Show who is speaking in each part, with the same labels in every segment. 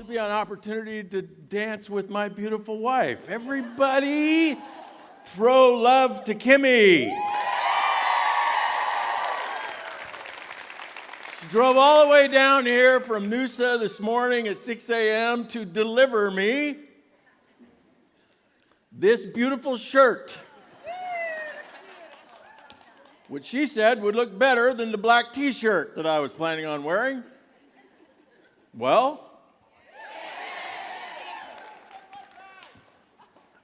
Speaker 1: to be an opportunity to dance with my beautiful wife. Everybody, throw love to Kimmy. She drove all the way down here from Noosa this morning at 6 a.m. to deliver me this beautiful shirt, which she said would look better than the black t-shirt that I was planning on wearing. Well,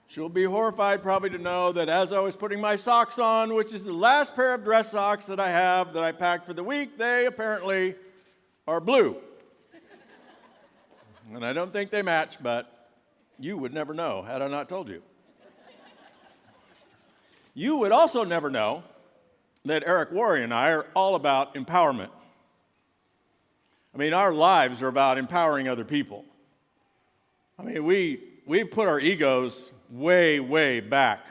Speaker 1: she'll be horrified probably to know that as I was putting my socks on, which is the last pair of dress socks that I have that I packed for the week, they apparently are blue. And I don't think they match, but you would never know had I not told you. You would also never know that Eric Worre and I are all about empowerment. I mean, our lives are about empowering other people. I mean, we've put our egos way, way back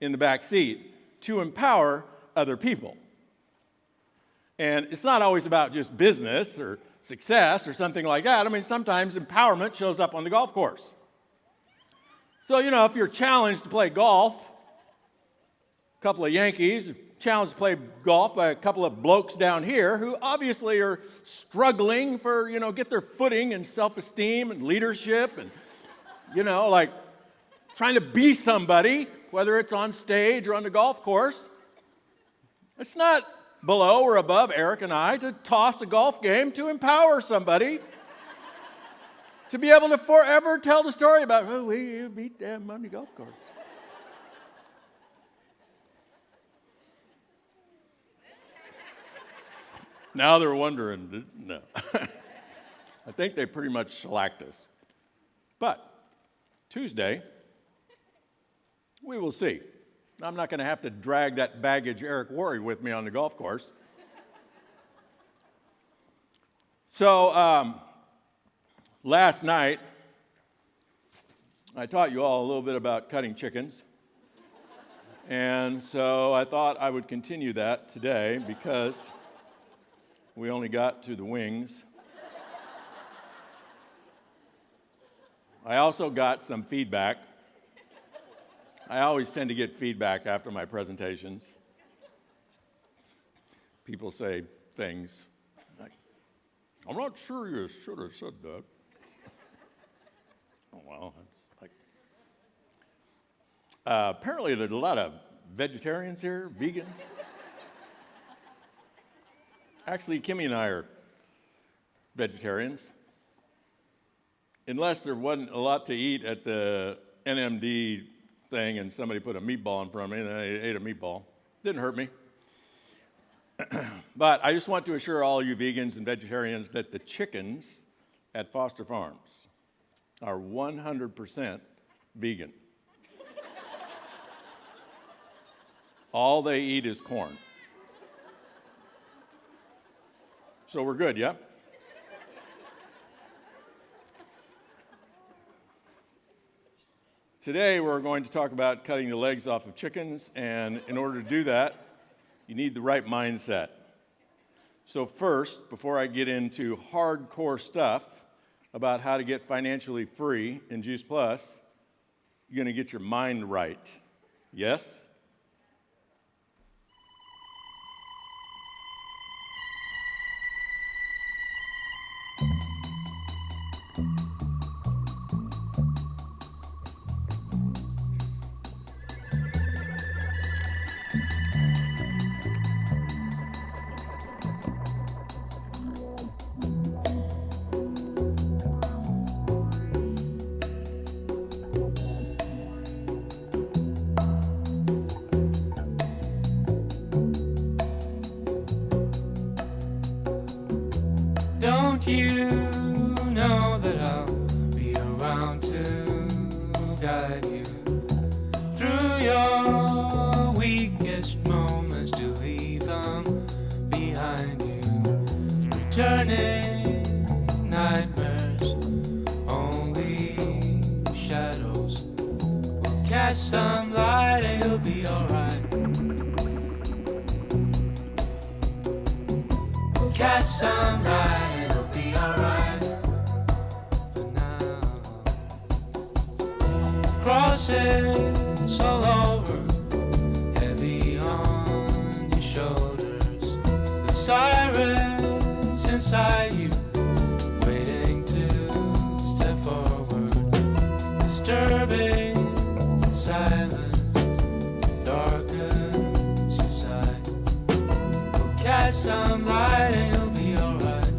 Speaker 1: in the back seat to empower other people. And it's not always about just business or success or something like that. I mean, sometimes empowerment shows up on the golf course. So, if you're challenged to play golf, a couple of Yankees challenged to play golf by a couple of blokes down here who obviously are struggling for, get their footing and self-esteem and leadership and, like trying to be somebody, whether it's on stage or on the golf course. It's not below or above Eric and I to toss a golf game to empower somebody to be able to forever tell the story about, we beat them on the golf course. Now they're wondering, no. I think they pretty much shellacked us. But Tuesday, we will see. I'm not going to have to drag that baggage Eric Worre with me on the golf course. So last night, I taught you all a little bit about cutting chickens. And so I thought I would continue that today because we only got to the wings. I also got some feedback. I always tend to get feedback after my presentations. People say things like, I'm not sure you should have said that. Oh, well, it's like... apparently there's a lot of vegetarians here, vegans. Actually, Kimmy and I are vegetarians. Unless there wasn't a lot to eat at the NMD thing and somebody put a meatball in front of me and I ate a meatball. Didn't hurt me. But I just want to assure all you vegans and vegetarians that the chickens at Foster Farms are 100% vegan. All they eat is corn. So we're good, yeah? Today we're going to talk about cutting the legs off of chickens, and in order to do that, you need the right mindset. So first, before I get into hardcore stuff about how to get financially free in Juice Plus, you're going to get your mind right. Yes?
Speaker 2: Don't you know that I'll be around to guide you through your weakest moments, to leave them behind you? Returning nightmares, only shadows will cast some light and you'll be alright. Cast some light, it'll be alright. The crosses all over, heavy on your shoulders. The sirens inside you, waiting to step forward. Disturbing silence, darkens inside. We'll catch some light and you'll be alright.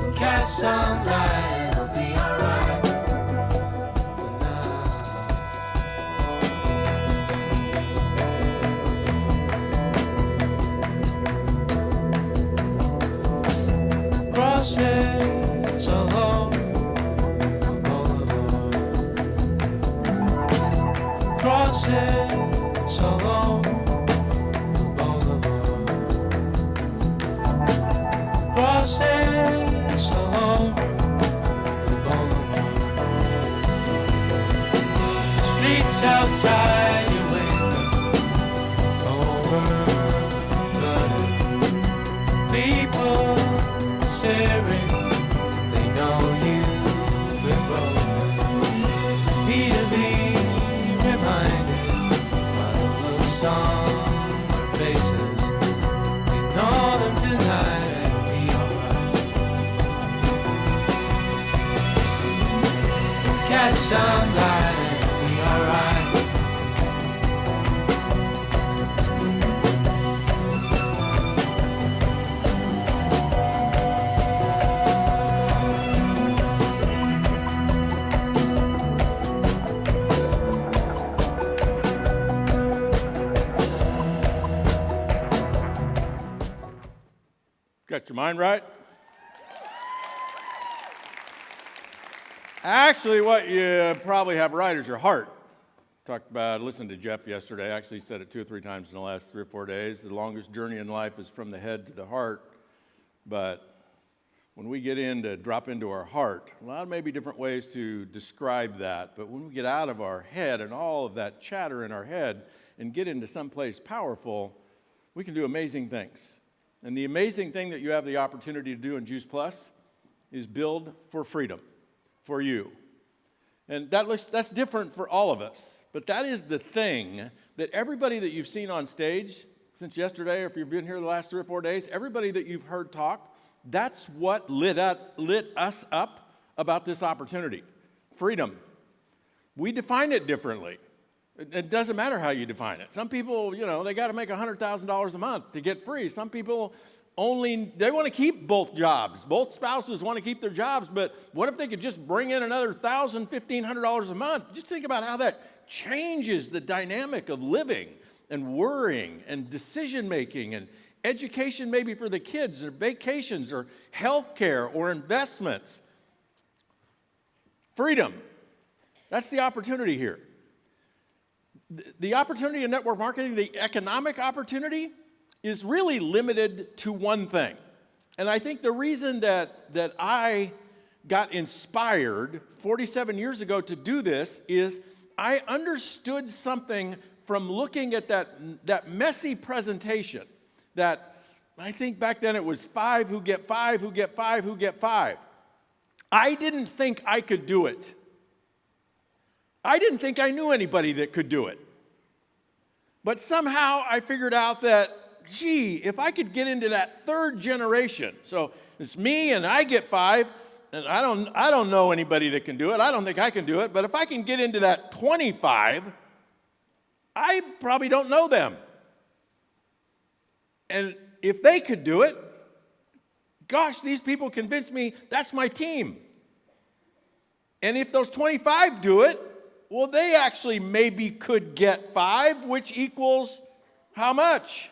Speaker 2: We'll catch some light and you'll be alright. Crosses along the boulevard. Crosses along the boulevard. Crosses along the boulevard. Streets outside your window, overflooded. People staring, they know you've been broken. Repeatedly reminded by the looks on their faces. Ignore them tonight and it'll be alright. Catch some light and it'll be alright.
Speaker 1: Got your mind right? Actually, what you probably have right is your heart. Listened to Jeff yesterday. I actually said it 2 or 3 times in the last 3 or 4 days. The longest journey in life is from the head to the heart. But when we get drop into our heart, well, there may be different ways to describe that. But when we get out of our head and all of that chatter in our head and get into someplace powerful, we can do amazing things. And the amazing thing that you have the opportunity to do in Juice Plus is build for freedom, for you. And that's different for all of us. But that is the thing that everybody that you've seen on stage since yesterday, or if you've been here the last 3 or 4 days, everybody that you've heard talk, that's what lit us up about this opportunity. Freedom. We define it differently. It doesn't matter how you define it. Some people, they got to make $100,000 a month to get free. Some people they want to keep both jobs. Both spouses want to keep their jobs, but what if they could just bring in another $1,000, $1,500 a month? Just think about how that changes the dynamic of living and worrying and decision-making and education maybe for the kids or vacations or health care or investments. Freedom. That's the opportunity here. The opportunity in network marketing, the economic opportunity, is really limited to one thing. And I think the reason that I got inspired 47 years ago to do this is I understood something from looking at that messy presentation that I think back then it was 5 who get 5, who get 5, who get 5. I didn't think I could do it. I didn't think I knew anybody that could do it. But somehow I figured out that, if I could get into that 3rd generation, so it's me and I get 5, and I don't know anybody that can do it. I don't think I can do it. But if I can get into that 25, I probably don't know them. And if they could do it, gosh, these people convinced me that's my team. And if those 25 do it, well, they actually maybe could get 5, which equals how much?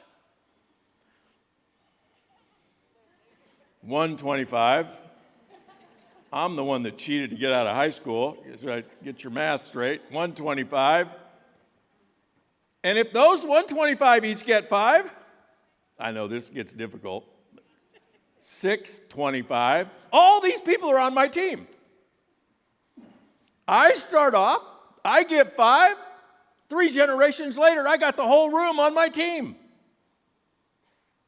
Speaker 1: 125. I'm the one that cheated to get out of high school. Get your math straight. 125. And if those 125 each get 5, I know this gets difficult. 625. All these people are on my team. I start off, I get 5. 3 generations later, I got the whole room on my team.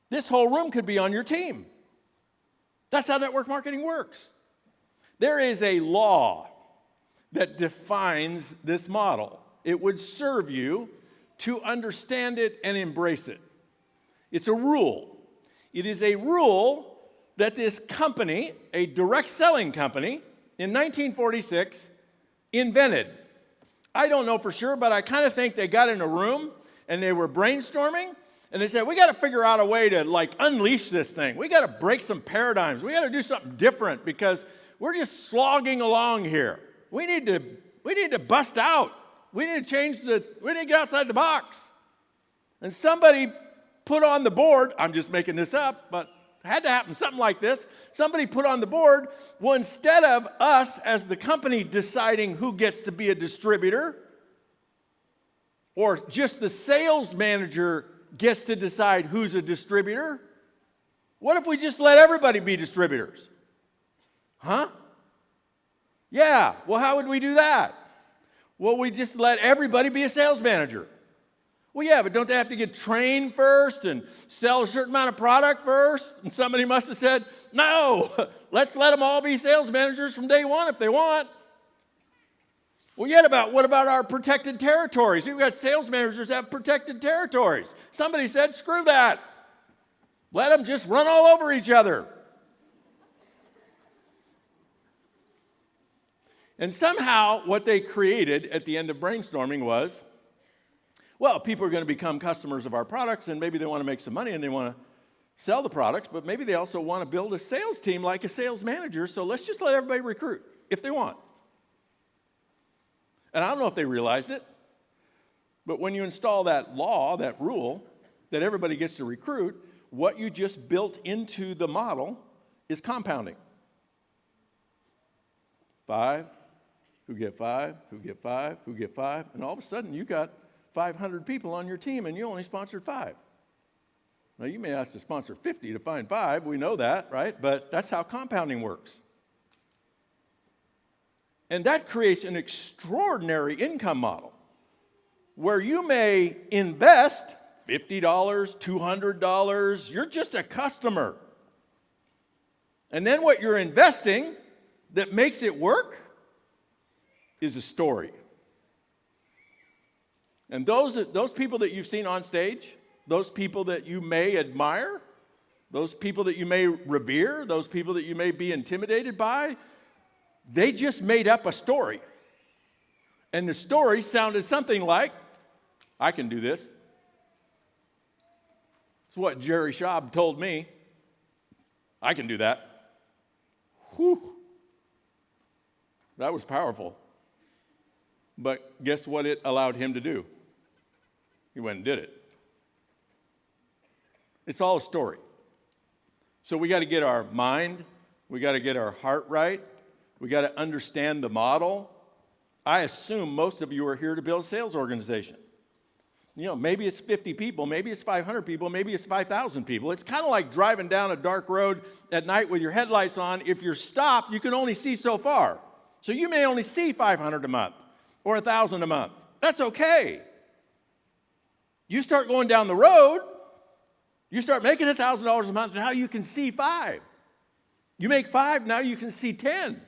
Speaker 1: This whole room could be on your team. That's how network marketing works. There is a law that defines this model. It would serve you to understand it and embrace it. It's a rule. It is a rule that this company, a direct selling company, in 1946 invented. I don't know for sure, but I kind of think they got in a room and they were brainstorming and they said, we got to figure out a way to unleash this thing. We got to break some paradigms. We got to do something different because we're just slogging along here. We need to bust out. We need to get outside the box. And somebody put on the board, I'm just making this up, but it had to happen, something like this. Somebody put on the board, well, instead of us as the company deciding who gets to be a distributor, or just the sales manager gets to decide who's a distributor, what if we just let everybody be distributors? Huh? Yeah, well, how would we do that? Well, we just let everybody be a sales manager. Well, yeah, but don't they have to get trained first and sell a certain amount of product first? And somebody must have said, no, let's let them all be sales managers from day one if they want. Well, what about our protected territories? We've got sales managers that have protected territories. Somebody said, screw that. Let them just run all over each other. And somehow what they created at the end of brainstorming was, well, people are going to become customers of our products, and maybe they want to make some money and they want to sell the products, but maybe they also want to build a sales team like a sales manager, so let's just let everybody recruit if they want. And I don't know if they realized it, but when you install that law, that rule, that everybody gets to recruit, what you just built into the model is compounding. 5, who get 5, who get 5, who get 5, and all of a sudden you got 500 people on your team and you only sponsored 5. Now you may have to sponsor 50 to find 5, we know that, right? But that's how compounding works. And that creates an extraordinary income model where you may invest $50, $200, you're just a customer. And then what you're investing that makes it work is a story. And those people that you've seen on stage, those people that you may admire, those people that you may revere, those people that you may be intimidated by, they just made up a story. And the story sounded something like, I can do this. It's what Jerry Schaub told me. I can do that. Whew. That was powerful. But guess what it allowed him to do? He went and did it. It's all a story. So we got to get our mind, we got to get our heart right, we got to understand the model. I assume most of you are here to build a sales organization. You know, maybe it's 50 people, maybe it's 500 people, maybe it's 5,000 people. It's kind of like driving down a dark road at night with your headlights on. If you're stopped, you can only see so far. So you may only see 500 a month or 1,000 a month. That's okay. You start going down the road, you start making $1,000 a month, now you can see 5. You make 5, now you can see 10.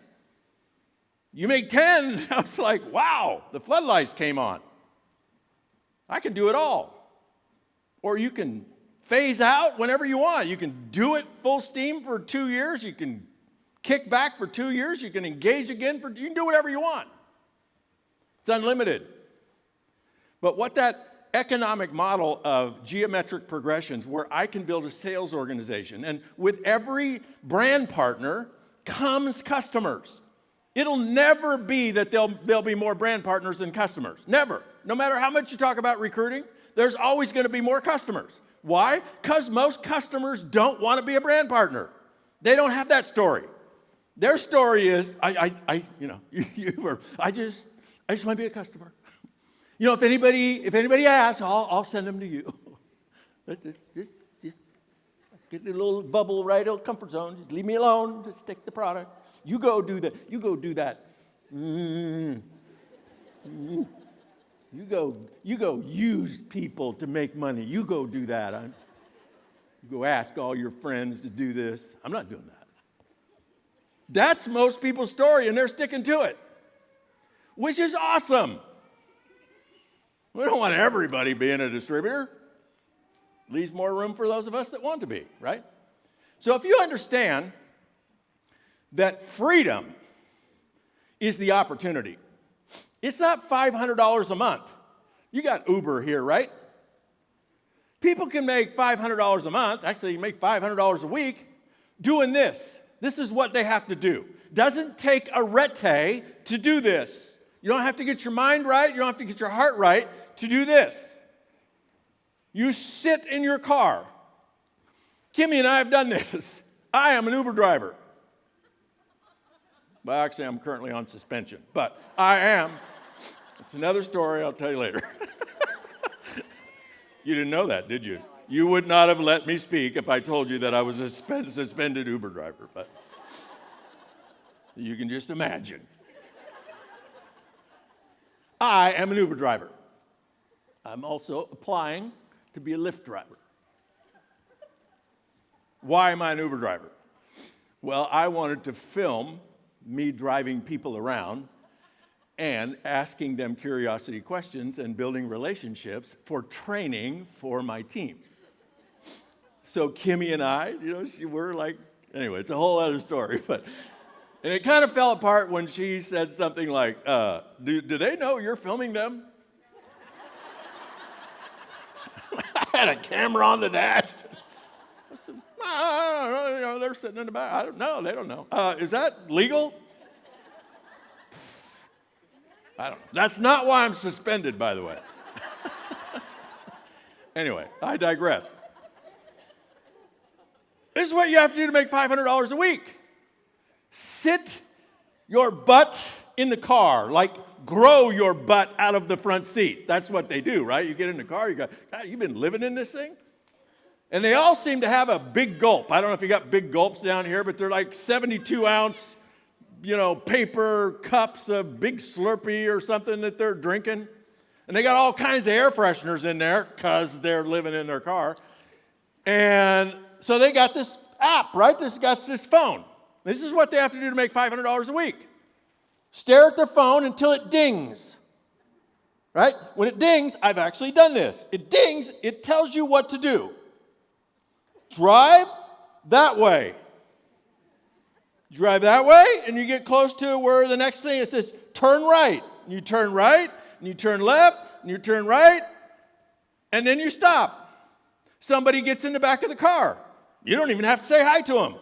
Speaker 1: You make 10, now it's like, wow, the floodlights came on. I can do it all. Or you can phase out whenever you want. You can do it full steam for 2 years. You can kick back for 2 years. You can engage again. You can do whatever you want. It's unlimited. But what that economic model of geometric progressions where I can build a sales organization, and with every brand partner comes customers. It'll never be that there'll be more brand partners than customers. Never. No matter how much you talk about recruiting, there's always going to be more customers. Why? Because most customers don't want to be a brand partner. They don't have that story. Their story is, I just want to be a customer. You know, if anybody asks, I'll send them to you. just get a little bubble right out comfort zone. Just leave me alone. Just take the product. You go do that. You go do that. You go use people to make money. You go do that. You go ask all your friends to do this. I'm not doing that. That's most people's story, and they're sticking to it, which is awesome. We don't want everybody being a distributor. Leaves more room for those of us that want to be, right? So if you understand that freedom is the opportunity, it's not $500 a month. You got Uber here, right? People can make $500 a month, actually make $500 a week, doing this. This is what they have to do. Doesn't take a rete to do this. You don't have to get your mind right, you don't have to get your heart right to do this. You sit in your car. Kimmy and I have done this. I am an Uber driver. Well, actually, I'm currently on suspension, but I am. It's another story I'll tell you later. You didn't know that, did you? You would not have let me speak if I told you that I was a suspended Uber driver, but you can just imagine. I am an Uber driver. I'm also applying to be a Lyft driver. Why am I an Uber driver? Well, I wanted to film me driving people around and asking them curiosity questions and building relationships for training for my team. So Kimmy and I, we're like, anyway, it's a whole other story, and it kind of fell apart when she said something like, do they know you're filming them? I had a camera on the dash. I said, I don't know, they're sitting in the back. I don't know, they don't know. Is that legal? I don't know. That's not why I'm suspended, by the way. Anyway, I digress. This is what you have to do to make $500 a week. Sit your butt in the car, like grow your butt out of the front seat. That's what they do, right? You get in the car, you go, God, you've been living in this thing? And they all seem to have a big gulp. I don't know if you got big gulps down here, but they're like 72-ounce, paper cups of big Slurpee or something that they're drinking. And they got all kinds of air fresheners in there because they're living in their car. And so they got this app, right? Got this phone. This is what they have to do to make $500 a week. Stare at their phone until it dings, right? When it dings, I've actually done this. It dings, it tells you what to do. Drive that way. Drive that way, and you get close to where the next thing, it says, turn right. And you turn right, and you turn left, and you turn right, and then you stop. Somebody gets in the back of the car. You don't even have to say hi to them.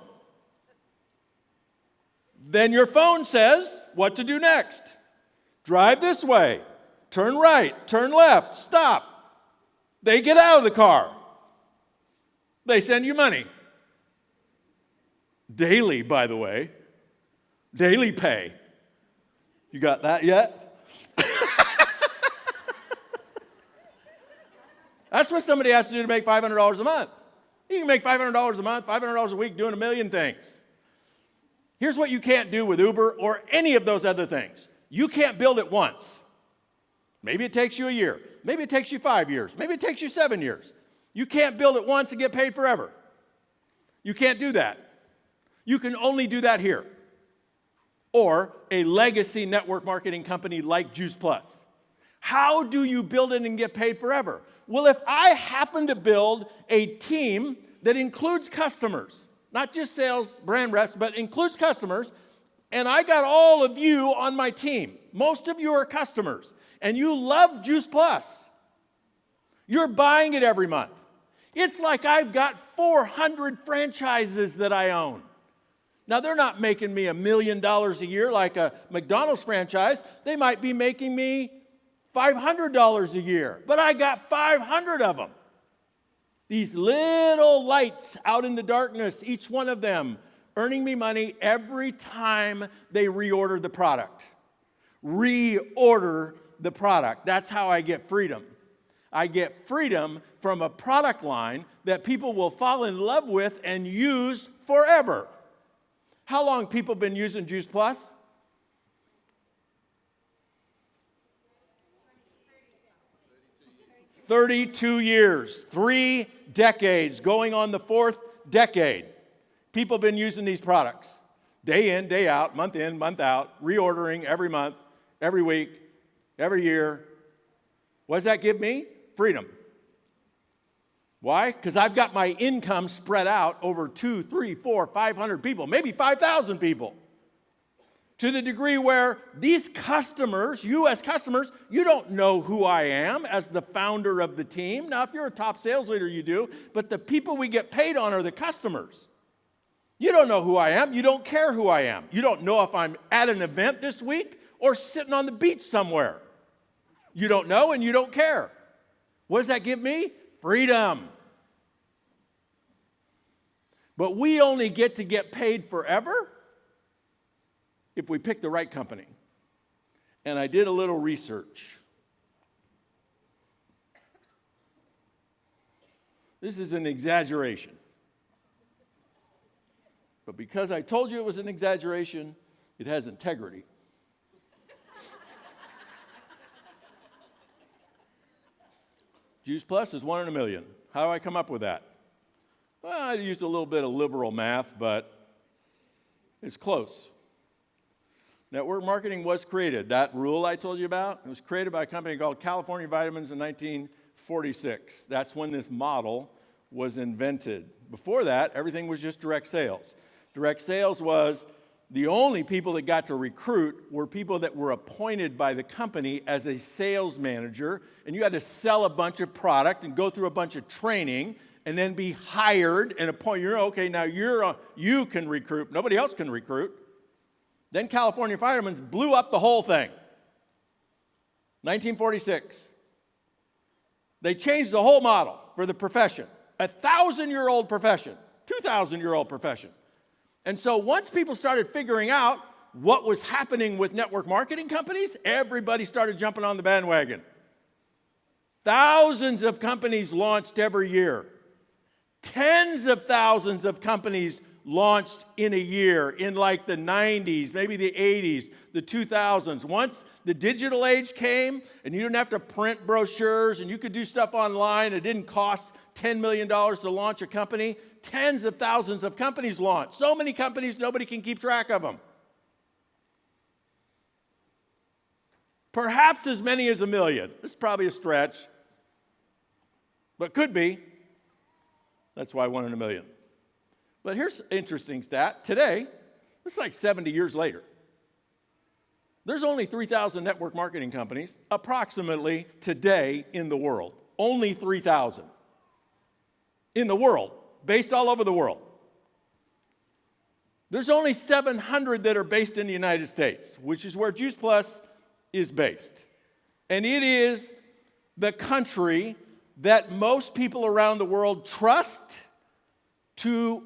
Speaker 1: Then your phone says what to do next. Drive this way, turn right, turn left, stop. They get out of the car. They send you money. Daily, by the way. Daily pay. You got that yet? That's what somebody has to do to make $500 a month. You can make $500 a month, $500 a week doing a million things. Here's what you can't do with Uber or any of those other things. You can't build it once. Maybe it takes you a year. Maybe it takes you 5 years. Maybe it takes you 7 years. You can't build it once and get paid forever. You can't do that. You can only do that here. Or a legacy network marketing company like Juice Plus. How do you build it and get paid forever? Well, if I happen to build a team that includes customers, not just sales, brand reps, but includes customers, and I got all of you on my team. Most of you are customers, and you love Juice Plus. You're buying it every month. It's like I've got 400 franchises that I own. Now, they're not making me $1 million a year like a McDonald's franchise. They might be making me $500 a year, but I got 500 of them. These little lights out in the darkness, each one of them earning me money every time they reorder the product. Reorder the product. That's how I get freedom. I get freedom from a product line that people will fall in love with and use forever. How long people been using Juice Plus? 32 years, 3 decades, going on the 4th decade. People have been using these products. day in, day out, month in, month out, reordering every month, every week, every year. What does that give me? Freedom. Why? Because I've got my income spread out over 2, 3, 4, 500 people, maybe 5,000 people. To the degree where these customers, you as customers, you don't know who I am as the founder of the team. Now, if you're a top sales leader, you do, but the people we get paid on are the customers. You don't know who I am. You don't care who I am. You don't know if I'm at an event this week or sitting on the beach somewhere. You don't know and you don't care. What does that give me? Freedom. But we only get paid forever if we pick the right company. And I did a little research. This is an exaggeration. But because I told you it was an exaggeration, it has integrity. Juice Plus is 1 in a million. How do I come up with that? Well, I used a little bit of liberal math, but it's close. Network marketing was created. That rule I told you about, it was created by a company called California Vitamins in 1946. That's when this model was invented. Before that, everything was just direct sales. Direct sales was the only people that got to recruit were people that were appointed by the company as a sales manager, and you had to sell a bunch of product and go through a bunch of training and then be hired and appointed. Okay, now you can recruit. Nobody else can recruit. Then California Vitamins blew up the whole thing. 1946. They changed the whole model for the profession. 1,000-year-old profession, 2,000-year-old profession. And so once people started figuring out what was happening with network marketing companies, everybody started jumping on the bandwagon. Thousands of companies launched every year. Tens of thousands of companies launched in a year in like the 90s, maybe the 80s, the 2000s. Once the digital age came and you didn't have to print brochures and you could do stuff online, it didn't cost $10 million to launch a company, tens of thousands of companies launched. So many companies, nobody can keep track of them. Perhaps as many as 1 million. This is probably a stretch, but could be. That's why 1 in a million. But here's an interesting stat. Today, it's like 70 years later. There's only 3,000 network marketing companies approximately today in the world. Only 3,000 in the world, based all over the world. There's only 700 that are based in the United States, which is where Juice Plus is based. And it is the country that most people around the world trust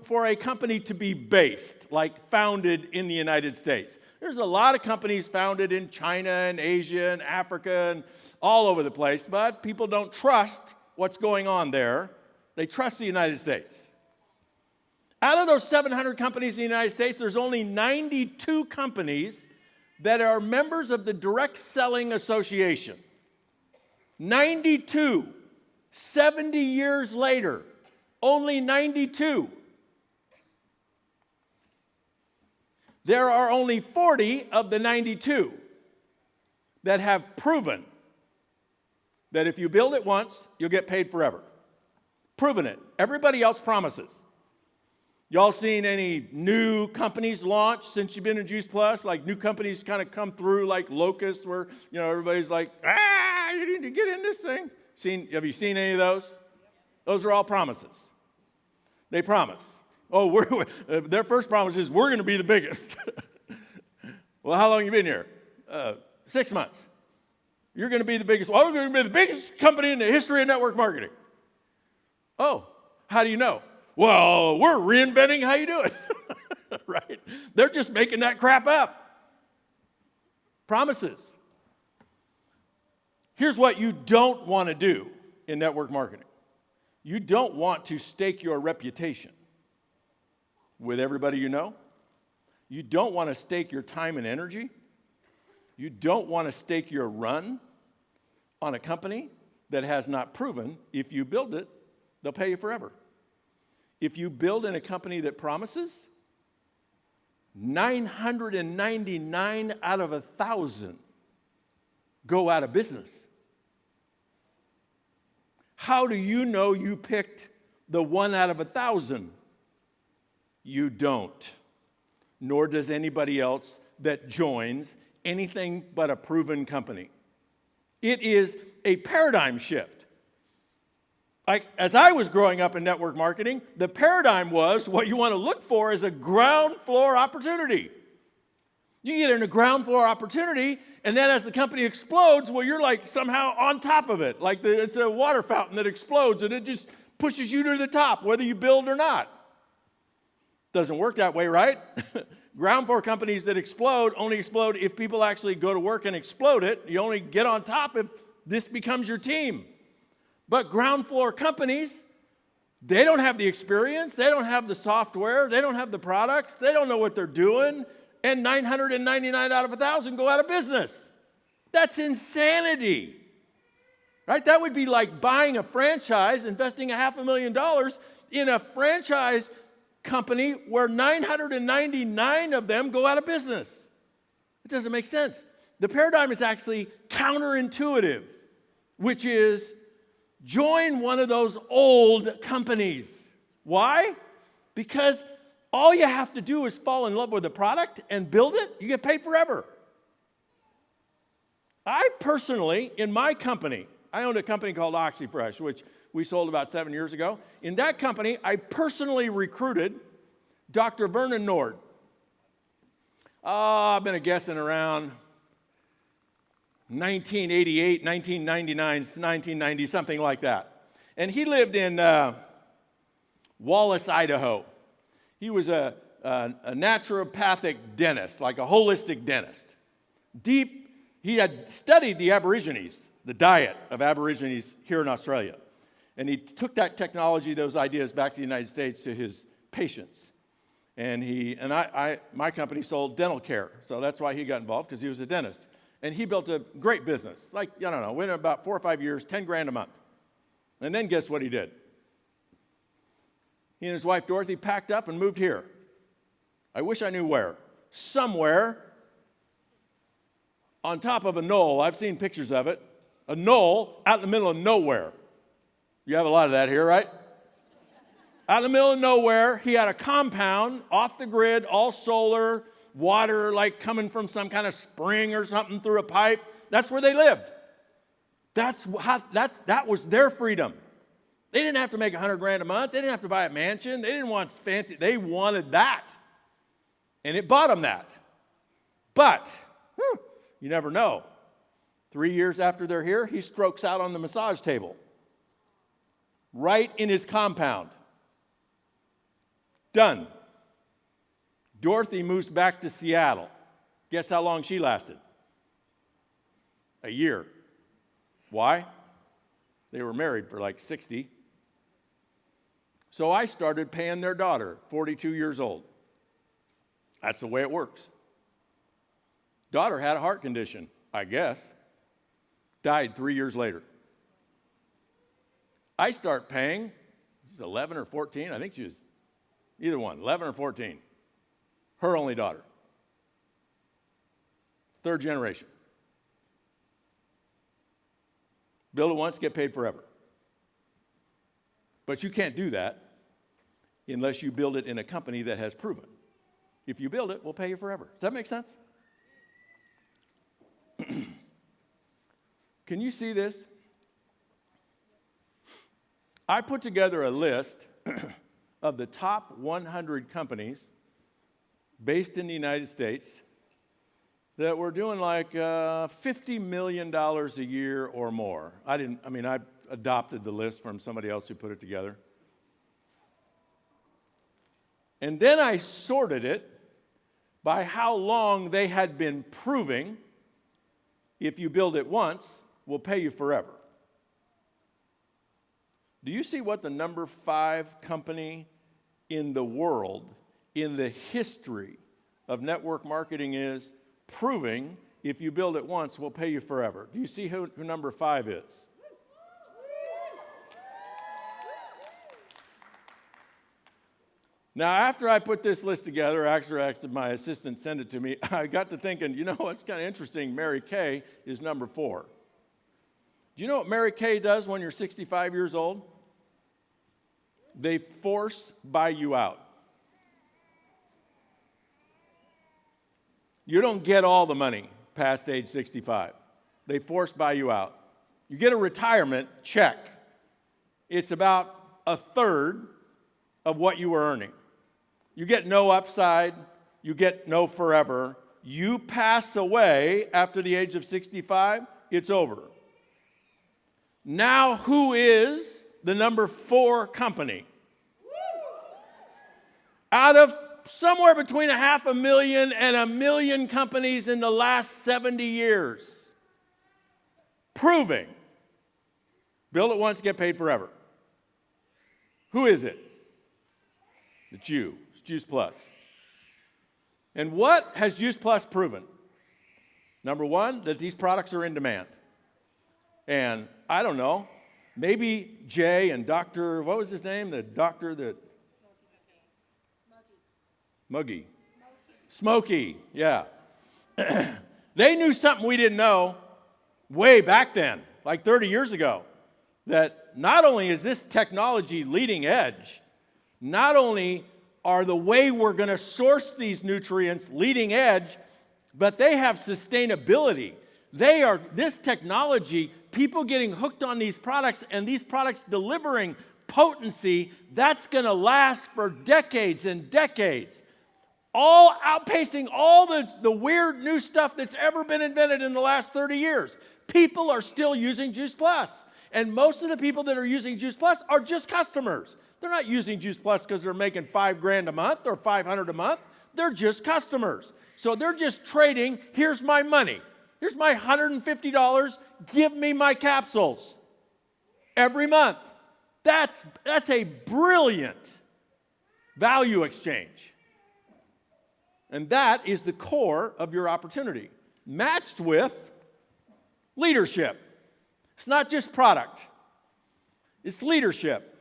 Speaker 1: for a company to be based, like founded in the United States. There's a lot of companies founded in China and Asia and Africa and all over the place, but people don't trust what's going on there. They trust the United States. Out of those 700 companies in the United States, there's only 92 companies that are members of the Direct Selling Association. 92. 70 years later, only 92. There are only 40 of the 92 that have proven that if you build it once, you'll get paid forever. Proven it. Everybody else promises. Y'all seen any new companies launch since you've been in Juice Plus? Like new companies kind of come through like Locust where, everybody's like, you need to get in this thing. Have you seen any of those? Those are all promises. They promise. Their first promise is we're going to be the biggest. Well, how long have you been here? 6 months. You're going to be the biggest. Well, we're going to be the biggest company in the history of network marketing. Oh, how do you know? Well, we're reinventing how you do it. Right? They're just making that crap up. Promises. Here's what you don't want to do in network marketing. You don't want to stake your reputation with everybody you know. You don't want to stake your time and energy. You don't want to stake your run on a company that has not proven if you build it, they'll pay you forever. If you build in a company that promises, 999 out of 1,000 go out of business. How do you know you picked the 1 out of 1,000? You don't. Nor does anybody else that joins anything but a proven company. It is a paradigm shift. Like, as I was growing up in network marketing, the paradigm was what you want to look for is a ground floor opportunity. You get in a ground floor opportunity, and then as the company explodes, well, you're like somehow on top of it. Like it's a water fountain that explodes, and it just pushes you to the top, whether you build or not. Doesn't work that way, right? Ground floor companies that explode only explode if people actually go to work and explode it. You only get on top if this becomes your team. But ground floor companies, they don't have the experience, they don't have the software, they don't have the products, they don't know what they're doing, and 999 out of 1,000 go out of business. That's insanity, right? That would be like buying a franchise, investing $500,000 in a franchise company where 999 of them go out of business. It doesn't make sense. The paradigm is actually counterintuitive, which is join one of those old companies. Why? Because all you have to do is fall in love with the product and build it. You get paid forever. I personally, in my company, I owned a company called OxyFresh, which we sold about 7 years ago. In that company, I personally recruited Dr. Vernon Nord. I've been guessing around 1988, 1999, 1990, something like that. And he lived in Wallace, Idaho. He was a naturopathic dentist, like a holistic dentist. He had studied the Aborigines, the diet of Aborigines here in Australia. And he took that technology, those ideas back to the United States to his patients. And my company sold dental care. So that's why he got involved, because he was a dentist. And he built a great business. Like, I don't know, went about 4 or 5 years, 10 grand a month. And then guess what he did? He and his wife, Dorothy, packed up and moved here. I wish I knew where. Somewhere on top of a knoll. I've seen pictures of it. A knoll out in the middle of nowhere. You have a lot of that here, right? Out in the middle of nowhere, he had a compound, off the grid, all solar, water like coming from some kind of spring or something through a pipe. That's where they lived. That was their freedom. They didn't have to make 100 grand a month. They didn't have to buy a mansion. They didn't want fancy. They wanted that. And it bought them that. But you never know. 3 years after they're here, he strokes out on the massage table. Right in his compound. Done. Dorothy moves back to Seattle. Guess how long she lasted? A year. Why? They were married for like 60. So I started paying their daughter, 42 years old. That's the way it works. Daughter had a heart condition, I guess. Died 3 years later. I start paying, she's 11 or 14, I think she was either one, 11 or 14. Her only daughter. Third generation. Build it once, get paid forever. But you can't do that unless you build it in a company that has proven. If you build it, we'll pay you forever. Does that make sense? Can you see this? I put together a list of the top 100 companies based in the United States that were doing like $50 million a year or more. I adopted the list from somebody else who put it together. And then I sorted it by how long they had been proving, if you build it once, we'll pay you forever. Do you see what the number 5 company in the world, in the history of network marketing is? Proving, if you build it once, we'll pay you forever. Do you see who number 5 is? Now, after I put this list together, actually my assistant sent it to me, I got to thinking, you know, it's kind of interesting. Mary Kay is number 4. Do you know what Mary Kay does when you're 65 years old? They force buy you out. You don't get all the money past age 65. They force buy you out. You get a retirement check. It's about a third of what you were earning. You get no upside. You get no forever. You pass away after the age of 65, it's over. Now, who is the number 4 company? Out of somewhere between 500,000 and 1 million companies in the last 70 years, proving build it once, get paid forever. Who is it? It's you. It's Juice Plus. And what has Juice Plus proven? Number 1, that these products are in demand. And I don't know, maybe Jay and Dr., what was his name? The doctor that... Muggy. Smokey, yeah. They knew something we didn't know way back then, like 30 years ago, that not only is this technology leading edge, not only are the way we're going to source these nutrients leading edge, but they have sustainability. This technology, people getting hooked on these products and these products delivering potency, that's going to last for decades and decades. All outpacing all the weird new stuff that's ever been invented in the last 30 years. People are still using Juice Plus. And most of the people that are using Juice Plus are just customers. They're not using Juice Plus because they're making $5,000 a month or $500 a month. They're just customers. So they're just trading, here's my money. Here's my $150. Give me my capsules every month. That's a brilliant value exchange. And that is the core of your opportunity, matched with leadership. It's not just product. It's leadership.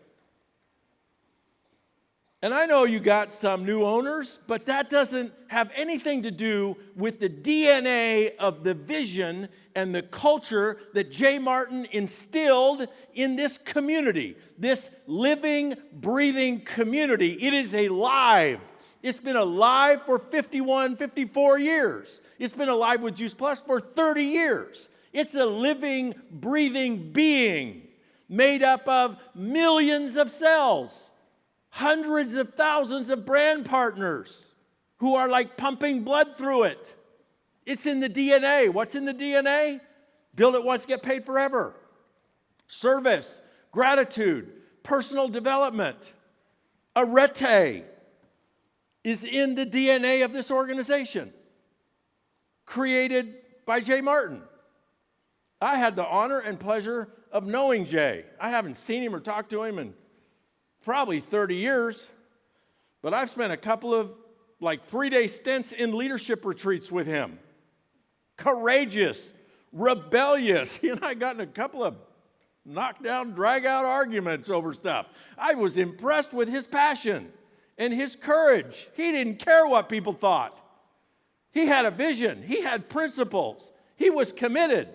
Speaker 1: And I know you got some new owners, but that doesn't have anything to do with the DNA of the vision and the culture that Jay Martin instilled in this community, this living, breathing community. It is alive. It's been alive for 51, 54 years. It's been alive with Juice Plus for 30 years. It's a living, breathing being made up of millions of cells, hundreds of thousands of brand partners who are like pumping blood through it. It's in the DNA. What's in the DNA? Build it once, get paid forever. Service, gratitude, personal development, arete is in the DNA of this organization, created by Jay Martin. I had the honor and pleasure of knowing Jay. I haven't seen him or talked to him in probably 30 years, but I've spent a couple of 3-day stints in leadership retreats with him. Courageous, rebellious. He and I got in a couple of knockdown, drag-out arguments over stuff. I was impressed with his passion and his courage. He didn't care what people thought. He had a vision. He had principles. He was committed.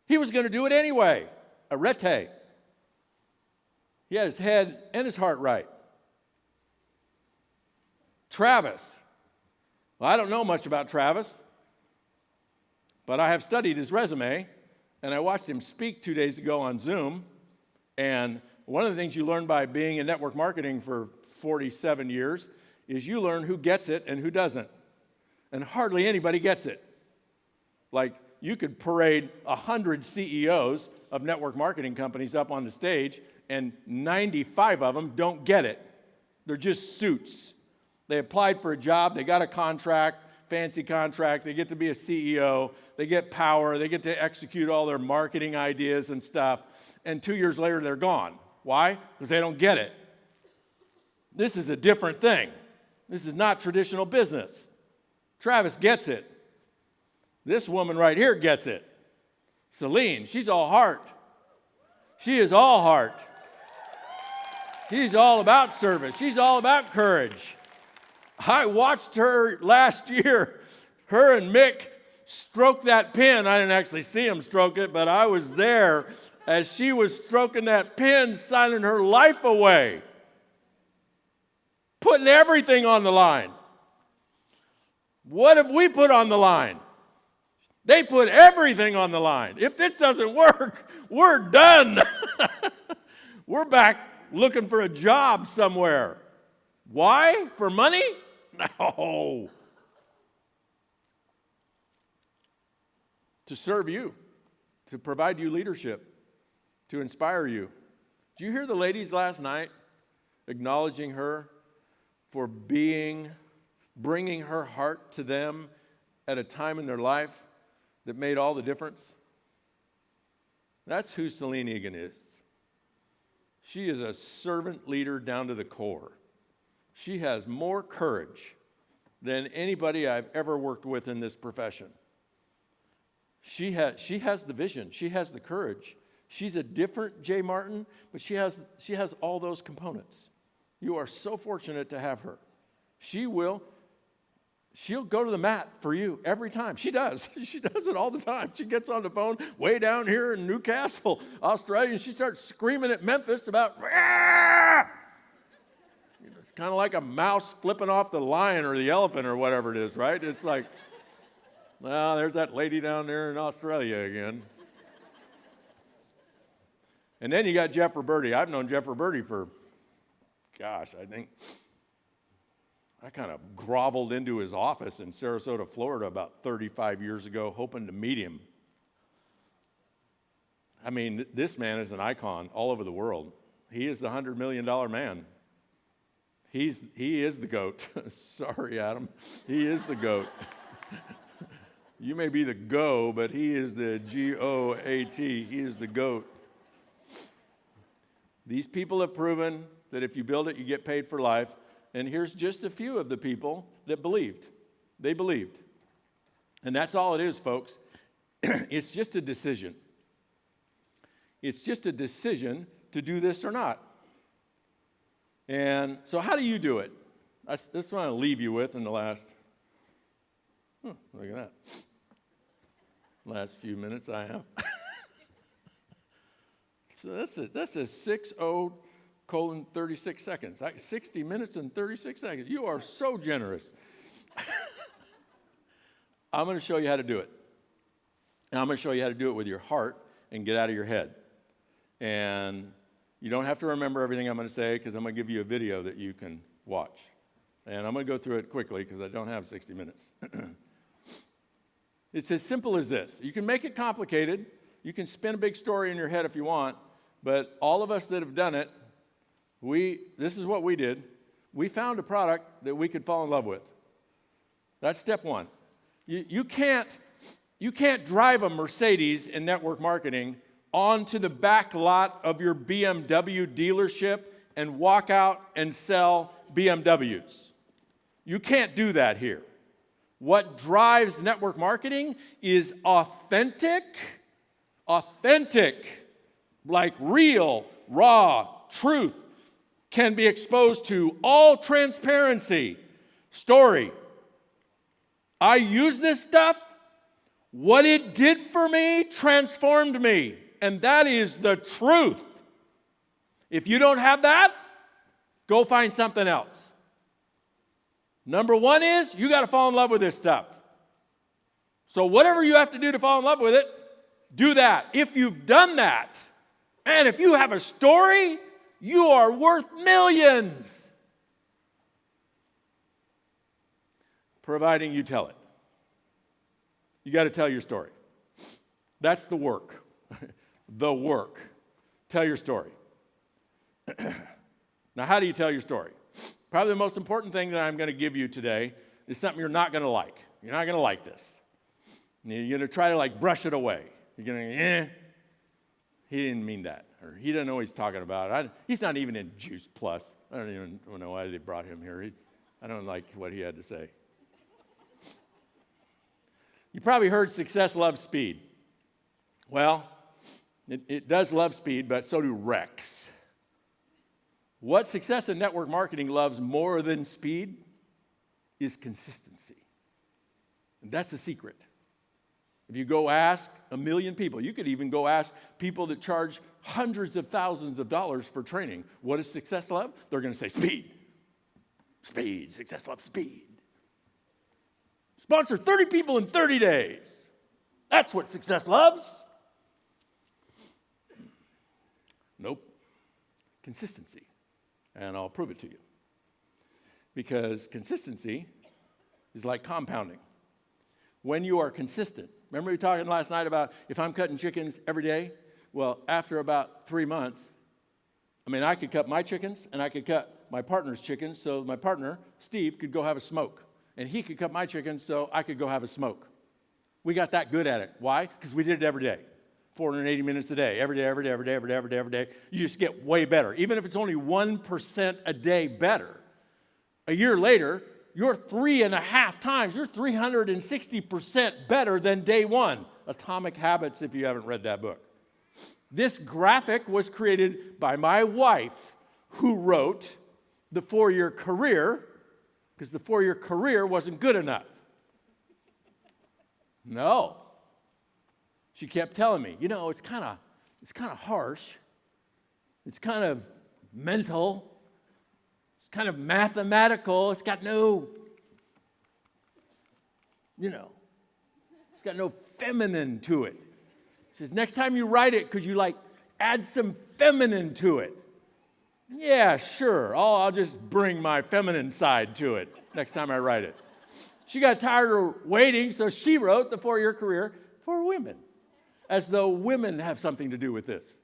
Speaker 1: He was going to do it anyway. Arete. He had his head and his heart right. Travis. Well, I don't know much about Travis, but I have studied his resume, and I watched him speak 2 days ago on Zoom. And one of the things you learn by being in network marketing for 47 years is you learn who gets it and who doesn't. And hardly anybody gets it. Like, you could parade 100 CEOs of network marketing companies up on the stage, and 95 of them don't get it. They're just suits. They applied for a job, they got a contract, fancy contract, they get to be a CEO, they get power, they get to execute all their marketing ideas and stuff, and 2 years later they're gone. Why? Because they don't get it. This is a different thing. This is not traditional business. Travis gets it. This woman right here gets it. Celine, she's all heart. She is all heart. She's all about service. She's all about courage. I watched her last year, her and Mick stroke that pen. I didn't actually see him stroke it, but I was there as she was stroking that pen, signing her life away, putting everything on the line. What have we put on the line? They put everything on the line. If this doesn't work, we're done. We're back looking for a job somewhere. Why? For money? No. To serve you, to provide you leadership, to inspire you. Did you hear the ladies last night acknowledging her for bringing her heart to them at a time in their life that made all the difference? That's who Celine Egan is. She is a servant leader down to the core. She has more courage than anybody I've ever worked with in this profession. She has the vision. She has the courage. She's a different Jay Martin, but she has all those components. You are so fortunate to have her. She'll go to the mat for you every time. She does. She does it all the time. She gets on the phone way down here in Newcastle, Australia, and she starts screaming at Memphis about, it's kind of like a mouse flipping off the lion or the elephant or whatever it is, right? It's like, well, there's that lady down there in Australia again. And then you got Jeff Roberti. I've known Jeff Roberti for, I think I kind of groveled into his office in Sarasota, Florida about 35 years ago, hoping to meet him. I mean, this man is an icon all over the world. He is the $100 million man. He is the GOAT. Sorry, Adam. He is the GOAT. You may be the go, but he is the GOAT. He is the GOAT. These people have proven that if you build it, you get paid for life. And here's just a few of the people that believed. They believed. And that's all it is, folks. It's just a decision. It's just a decision to do this or not. And so how do you do it? That's what I want to leave you with in the last, look at that. Last few minutes I have. So that's a 60:36 seconds. 60 minutes and 36 seconds. You are so generous. I'm going to show you how to do it. And I'm going to show you how to do it with your heart and get out of your head. And you don't have to remember everything I'm going to say because I'm going to give you a video that you can watch. And I'm going to go through it quickly because I don't have 60 minutes. It's as simple as this. You can make it complicated. You can spin a big story in your head if you want. But all of us that have done it, this is what we did. We found a product that we could fall in love with. That's step one. You can't drive a Mercedes in network marketing onto the back lot of your BMW dealership and walk out and sell BMWs. You can't do that here. What drives network marketing is authentic, like real, raw truth can be exposed to all transparency. Story. I use this stuff. What it did for me transformed me. And that is the truth. If you don't have that, go find something else. Number one is you got to fall in love with this stuff. So whatever you have to do to fall in love with it, do that. If you've done that, and if you have a story, you are worth millions. Providing you tell it. You got to tell your story. That's the work. The work. Tell your story. Now, how do you tell your story? Probably the most important thing that I'm going to give you today is something you're not going to like. You're not going to like this. You're going to try to brush it away. You're going to, he didn't mean that. Or he doesn't know what he's talking about. He's not even in Juice Plus. I don't even know why they brought him here. I don't like what he had to say. You probably heard success loves speed. Well, it does love speed, but so do wrecks. What success in network marketing loves more than speed is consistency. And that's the secret. If you go ask 1 million people, you could even go ask people that charge hundreds of thousands of dollars for training, what does success love? They're going to say speed. Speed. Success loves speed. Sponsor 30 people in 30 days. That's what success loves. Nope. Consistency. And I'll prove it to you. Because consistency is like compounding. When you are consistent, remember we were talking last night about if I'm cutting chickens every day? Well, after about 3 months, I could cut my chickens and I could cut my partner's chickens so my partner, Steve, could go have a smoke. And he could cut my chickens so I could go have a smoke. We got that good at it. Why? Because we did it every day. 480 minutes a day, every day, every day, every day, every day, every day, every day. You just get way better. Even if it's only 1% a day better, a year later, you're 3.5 times, you're 360% better than day one. Atomic Habits, if you haven't read that book. This graphic was created by my wife, who wrote the 4-year career, because the 4-year career wasn't good enough. No. She kept telling me, it's kind of harsh. It's kind of mental. It's kind of mathematical. It's got no, it's got no feminine to it. She says, next time you write it, could you add some feminine to it? Yeah, sure. I'll just bring my feminine side to it next time I write it. She got tired of waiting, so she wrote the 4-year career for women, as though women have something to do with this.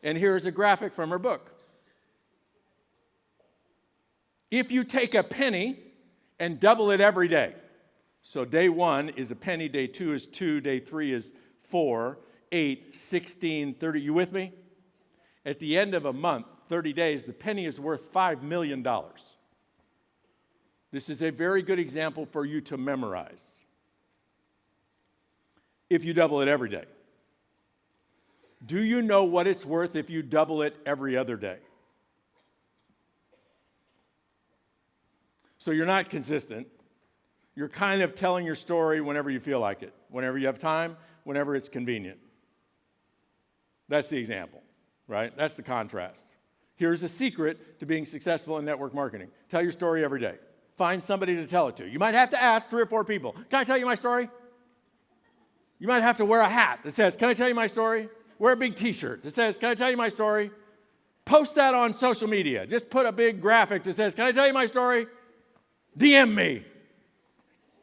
Speaker 1: And here's a graphic from her book. If you take a penny and double it every day, so day 1 is a penny, day 2 is 2, day 3 is 4, 8, 16, 30. You with me? At the end of a month, 30 days, the penny is worth $5 million. This is a very good example for you to memorize. If you double it every day. Do you know what it's worth if you double it every other day? So you're not consistent. You're kind of telling your story whenever you feel like it, whenever you have time, whenever it's convenient. That's the example, right? That's the contrast. Here's a secret to being successful in network marketing. Tell your story every day. Find somebody to tell it to. You might have to ask 3 or 4 people, can I tell you my story? You might have to wear a hat that says, can I tell you my story? Wear a big t-shirt that says, can I tell you my story? Post that on social media. Just put a big graphic that says, can I tell you my story? DM me.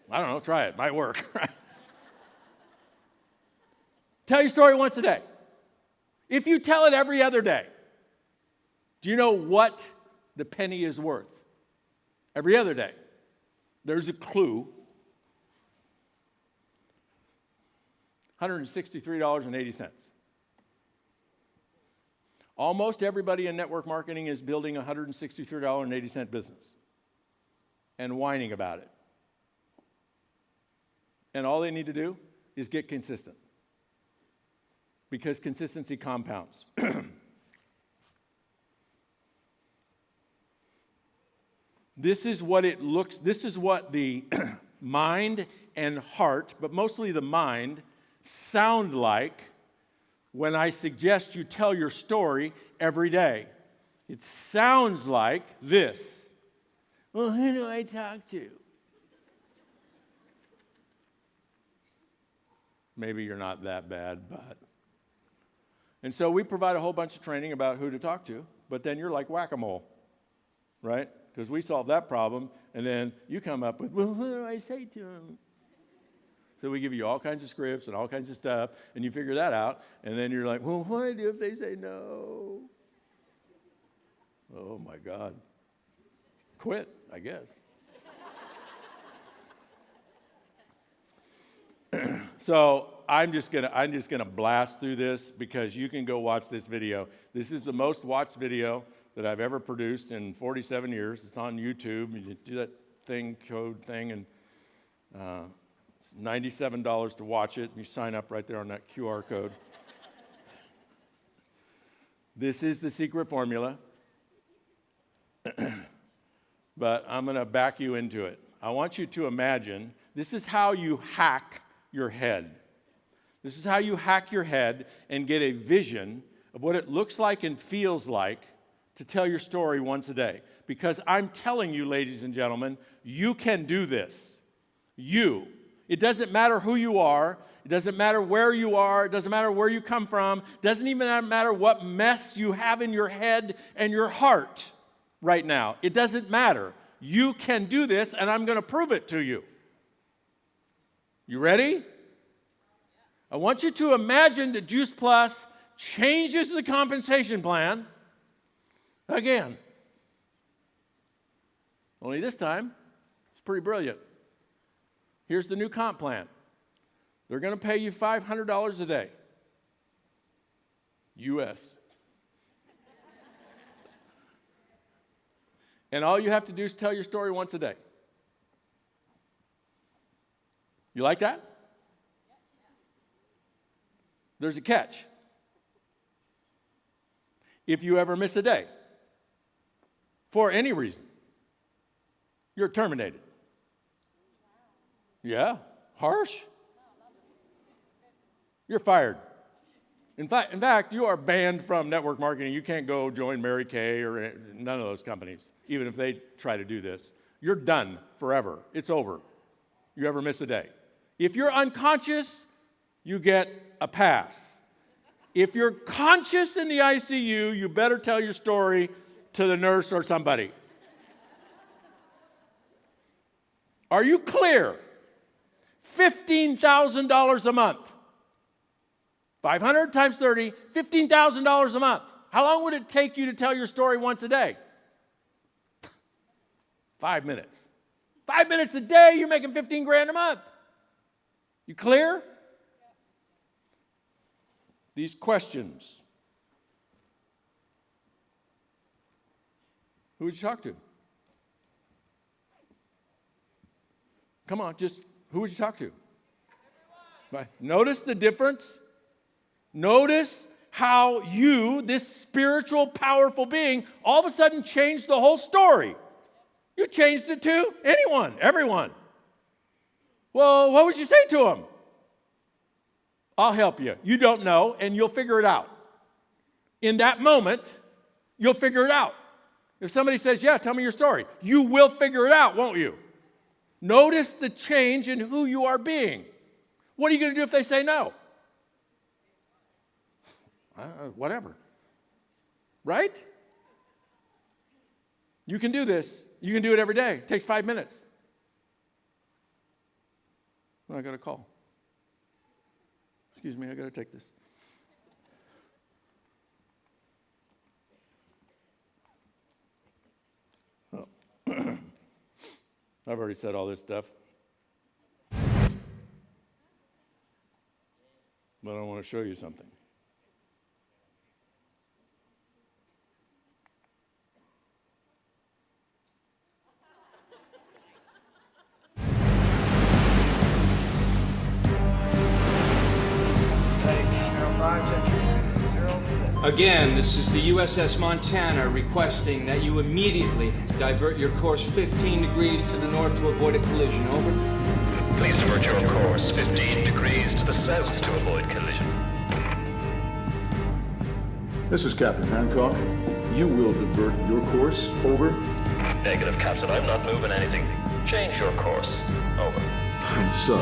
Speaker 1: I don't know, try it. Might work. Right? Tell your story once a day. If you tell it every other day, do you know what the penny is worth? Every other day. There's a clue. $163.80. Almost everybody in network marketing is building a $163.80 business and whining about it. And all they need to do is get consistent. Because consistency compounds. This is what the mind and heart, but mostly the mind, sound like when I suggest you tell your story every day. It sounds like this. Well, who do I talk to? Maybe you're not that bad, but. And so we provide a whole bunch of training about who to talk to, but then you're like whack-a-mole, right? Because we solve that problem, and then you come up with, well, what do I say to him? So we give you all kinds of scripts and all kinds of stuff, and you figure that out, and then you're like, well, what do I do if they say no? Oh, my God. Quit, I guess. So I'm just gonna blast through this because you can go watch this video. This is the most watched video that I've ever produced in 47 years. It's on YouTube. You do that code thing, and it's $97 to watch it. You sign up right there on that QR code. This is the secret formula, but I'm going to back you into it. I want you to imagine this is how you hack your head. This is how you hack your head and get a vision of what it looks like and feels like to tell your story once a day. Because I'm telling you, ladies and gentlemen, you can do this. You. It doesn't matter who you are. It doesn't matter where you are. It doesn't matter where you come from. It doesn't even matter what mess you have in your head and your heart right now. It doesn't matter. You can do this, and I'm going to prove it to you. You ready? I want you to imagine that Juice Plus changes the compensation plan again. Only this time, it's pretty brilliant. Here's the new comp plan. They're going to pay you $500 a day, U.S. And all you have to do is tell your story once a day. You like that? There's a catch. If you ever miss a day, for any reason, you're terminated. Yeah, harsh. You're fired. In fact, you are banned from network marketing. You can't go join Mary Kay or none of those companies, even if they try to do this. You're done forever. It's over. You ever miss a day. If you're unconscious, you get a pass. If you're conscious in the ICU, you better tell your story to the nurse or somebody. Are you clear? $15,000 a month. 500 times 30, $15,000 a month. How long would it take you to tell your story once a day? 5 minutes. 5 minutes a day, you're making 15 grand a month. You clear? These questions. Who would you talk to? Come on, just who would you talk to? Right. Notice the difference. Notice how you, this spiritual, powerful being, all of a sudden changed the whole story. You changed it to anyone, everyone. Well, what would you say to them? I'll help you. You don't know, and you'll figure it out. In that moment, you'll figure it out. If somebody says, yeah, tell me your story, you will figure it out, won't you? Notice the change in who you are being. What are you going to do if they say no? Whatever. Right? You can do this. You can do it every day. It takes 5 minutes. I got a call. Excuse me, I got to take this. Oh. I've already said all this stuff. But I want to show you something.
Speaker 3: Again, this is the USS Montana requesting that you immediately divert your course 15 degrees to the north to avoid a collision. Over.
Speaker 4: Please divert your course 15 degrees to the south to avoid collision.
Speaker 5: This is Captain Hancock. You will divert your course. Over.
Speaker 4: Negative, Captain. I'm not moving anything. Change your course. Over.
Speaker 5: Sir,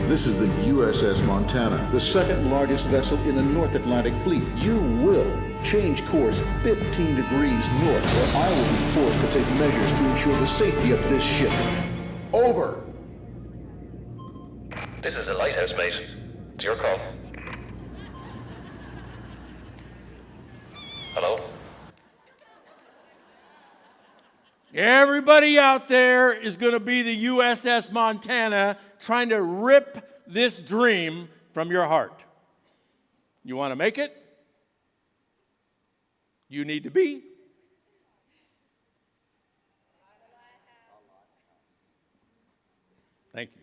Speaker 5: this is the USS Montana, the second largest vessel in the North Atlantic Fleet. You will change course 15 degrees north, or I will be forced to take measures to ensure the safety of this ship. Over.
Speaker 4: This is a lighthouse, mate. It's your call. Hello?
Speaker 1: Everybody out there is going to be the USS Montana trying to rip this dream from your heart. You want to make it? You need to be. Thank you.